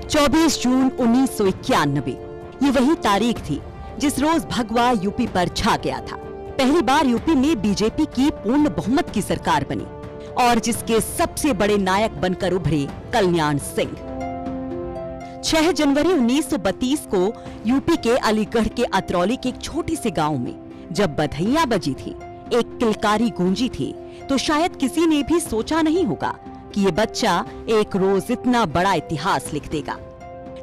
24 जून 1991 ये वही तारीख थी जिस रोज भगवा यूपी पर छा गया था। पहली बार यूपी में बीजेपी की पूर्ण बहुमत की सरकार बनी और जिसके सबसे बड़े नायक बनकर उभरे कल्याण सिंह। 6 जनवरी 1932 को यूपी के अलीगढ़ के अतरौली के एक छोटे से गांव में जब बधाइयां बजी थी, एक किलकारी गूंजी थी, तो शायद किसी ने भी सोचा नहीं होगा कि ये बच्चा एक रोज इतना बड़ा इतिहास लिख देगा।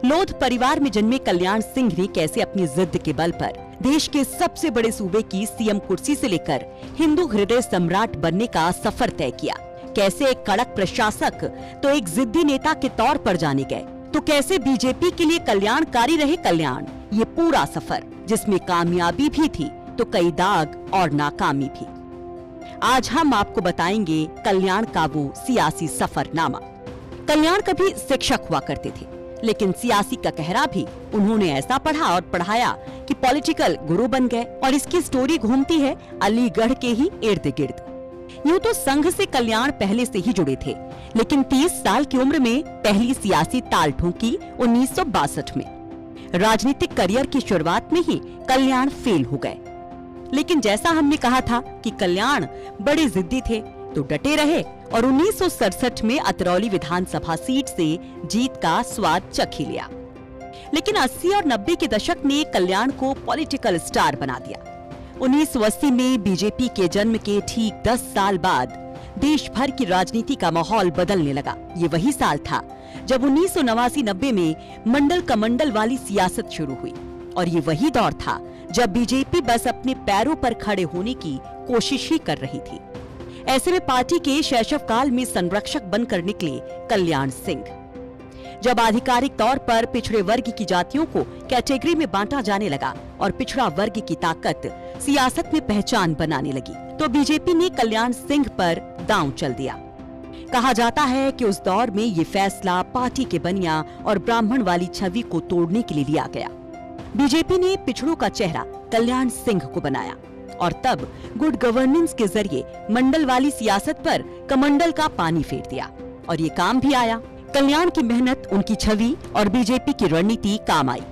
लोध परिवार में जन्मे कल्याण सिंह ने कैसे अपनी जिद के बल पर देश के सबसे बड़े सूबे की सीएम कुर्सी से लेकर हिंदू हृदय सम्राट बनने का सफर तय किया। कैसे एक कड़क प्रशासक तो एक जिद्दी नेता के तौर पर जाने गए, तो कैसे बीजेपी के लिए कल्याणकारी रहे कल्याण। ये पूरा सफर जिसमें कामयाबी भी थी तो कई दाग और नाकामी भी। आज हम आपको बताएंगे कल्याण का वो सियासी सफरनामा। कल्याण कभी शिक्षक हुआ करते थे, लेकिन सियासी का कहरा भी उन्होंने ऐसा पढ़ा और पढ़ाया कि पॉलिटिकल गुरु बन गए। और इसकी स्टोरी घूमती है अलीगढ़ के ही इर्द गिर्द। यूं तो संघ से कल्याण पहले से ही जुड़े थे, लेकिन 30 साल की उम्र में पहली सियासी ताल ठोकी 1962 में। राजनीतिक करियर की शुरुआत में ही कल्याण फेल हो गए, लेकिन जैसा हमने कहा था कि कल्याण बड़े जिद्दी थे तो डटे रहे और 1967 में अतरौली विधानसभा सीट से जीत का स्वाद चख ही लिया। लेकिन 80 और 90 के दशक ने कल्याण को पॉलिटिकल स्टार बना दिया। 1980 में बीजेपी के जन्म के ठीक 10 साल बाद देश भर की राजनीति का माहौल बदलने लगा। ये वही साल था जब 1989-90 में मंडल कमंडल वाली सियासत शुरू हुई, और ये वही दौर था जब बीजेपी बस अपने पैरों पर खड़े होने की कोशिश ही कर रही थी। ऐसे में पार्टी के शैशव काल में संरक्षक बनकर निकले कल्याण सिंह। जब आधिकारिक तौर पर पिछड़े वर्ग की जातियों को कैटेगरी में बांटा जाने लगा और पिछड़ा वर्ग की ताकत सियासत में पहचान बनाने लगी, तो बीजेपी ने कल्याण सिंह पर दांव चल दिया। कहा जाता है कि उस दौर में ये फैसला पार्टी के बनिया और ब्राह्मण वाली छवि को तोड़ने के लिए लिया गया। बीजेपी ने पिछड़ों का चेहरा कल्याण सिंह को बनाया और तब गुड गवर्नेंस के जरिए मंडल वाली सियासत पर कमंडल का पानी फेर दिया, और ये काम भी आया। कल्याण की मेहनत, उनकी छवि और बीजेपी की रणनीति काम आई,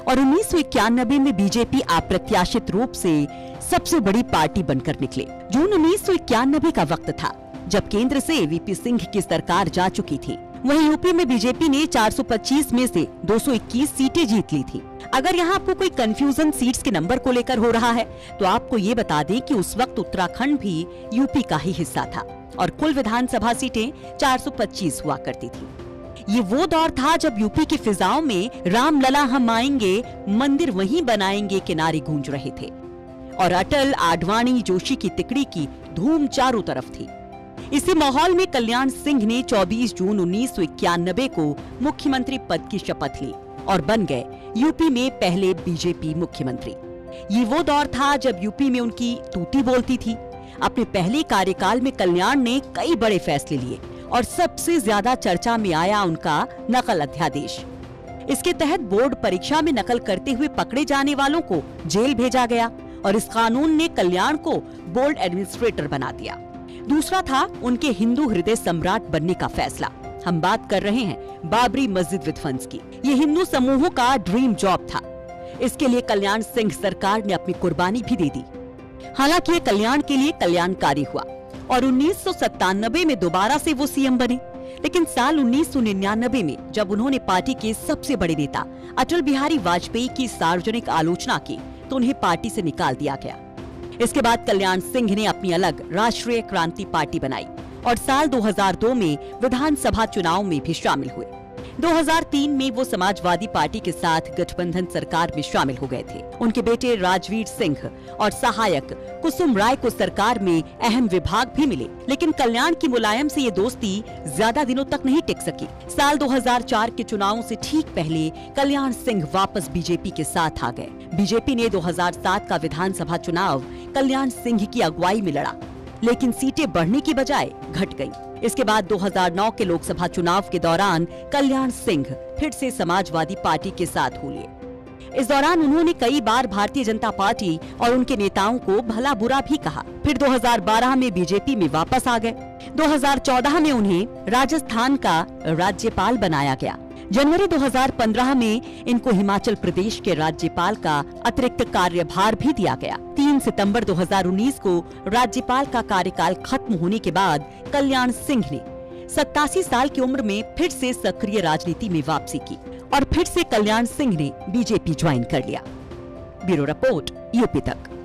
और 1991 में बीजेपी अप्रत्याशित रूप से सबसे बड़ी पार्टी बनकर निकले। जून 1991 का वक्त था जब केंद्र से वीपी सिंह की सरकार जा चुकी थी। वहीं यूपी में बीजेपी ने 425 में से 221 सीटें जीत ली थी। अगर यहाँ आपको कोई कंफ्यूजन सीट्स के नंबर को लेकर हो रहा है, तो आपको ये बता दें कि उस वक्त उत्तराखंड भी यूपी का ही हिस्सा था और कुल विधानसभा सीटें 425 हुआ करती थी। ये वो दौर था जब यूपी की फिजाओं में राम लला हम आएंगे, मंदिर वहीं बनाएंगे के नारे गूंज रहे थे, और अटल, आडवाणी, जोशी की तिकड़ी की धूम चारों तरफ थी। इसी माहौल में कल्याण सिंह ने 24 जून 1991 को मुख्यमंत्री पद की शपथ ली और बन गए यूपी में पहले बीजेपी मुख्यमंत्री। ये वो दौर था जब यूपी में उनकी तूती बोलती थी। अपने पहले कार्यकाल में कल्याण ने कई बड़े फैसले लिए और सबसे ज्यादा चर्चा में आया उनका नकल अध्यादेश। इसके तहत बोर्ड परीक्षा में नकल करते हुए पकड़े जाने वालों को जेल भेजा गया, और इस कानून ने कल्याण को बोर्ड एडमिनिस्ट्रेटर बना दिया। दूसरा था उनके हिंदू हृदय सम्राट बनने का फैसला। हम बात कर रहे हैं बाबरी मस्जिद विध्वंस की। ये हिंदू समूहों का ड्रीम जॉब था। इसके लिए कल्याण सिंह सरकार ने अपनी कुर्बानी भी दे दी। हालांकि ये कल्याण के लिए कल्याणकारी हुआ और 1997 में दोबारा से वो सीएम बने। लेकिन साल 1999 में जब उन्होंने पार्टी के सबसे बड़े नेता अटल बिहारी वाजपेयी की सार्वजनिक आलोचना की, तो उन्हें पार्टी से निकाल दिया गया। इसके बाद कल्याण सिंह ने अपनी अलग राष्ट्रीय क्रांति पार्टी बनाई और साल 2002 में विधानसभा चुनाव में भी शामिल हुए। 2003 में वो समाजवादी पार्टी के साथ गठबंधन सरकार में शामिल हो गए थे। उनके बेटे राजवीर सिंह और सहायक कुसुम राय को सरकार में अहम विभाग भी मिले, लेकिन कल्याण की मुलायम से ये दोस्ती ज्यादा दिनों तक नहीं टिक सकी। साल 2004 के चुनावों से ठीक पहले कल्याण सिंह वापस बीजेपी के साथ आ गए। बीजेपी ने 2007 का विधानसभा चुनाव कल्याण सिंह की अगुवाई में लड़ा, लेकिन सीटें बढ़ने की बजाय घट गईं। इसके बाद 2009 के लोकसभा चुनाव के दौरान कल्याण सिंह फिर से समाजवादी पार्टी के साथ हो लिए। इस दौरान उन्होंने कई बार भारतीय जनता पार्टी और उनके नेताओं को भला बुरा भी कहा। फिर 2012 में बीजेपी में वापस आ गए। 2014 में उन्हें राजस्थान का राज्यपाल बनाया गया। जनवरी 2015 में इनको हिमाचल प्रदेश के राज्यपाल का अतिरिक्त कार्यभार भी दिया गया। 3 सितंबर 2019 को राज्यपाल का कार्यकाल खत्म होने के बाद कल्याण सिंह ने 87 साल की उम्र में फिर से सक्रिय राजनीति में वापसी की और फिर से कल्याण सिंह ने बीजेपी ज्वाइन कर लिया। ब्यूरो रिपोर्ट, यूपी तक।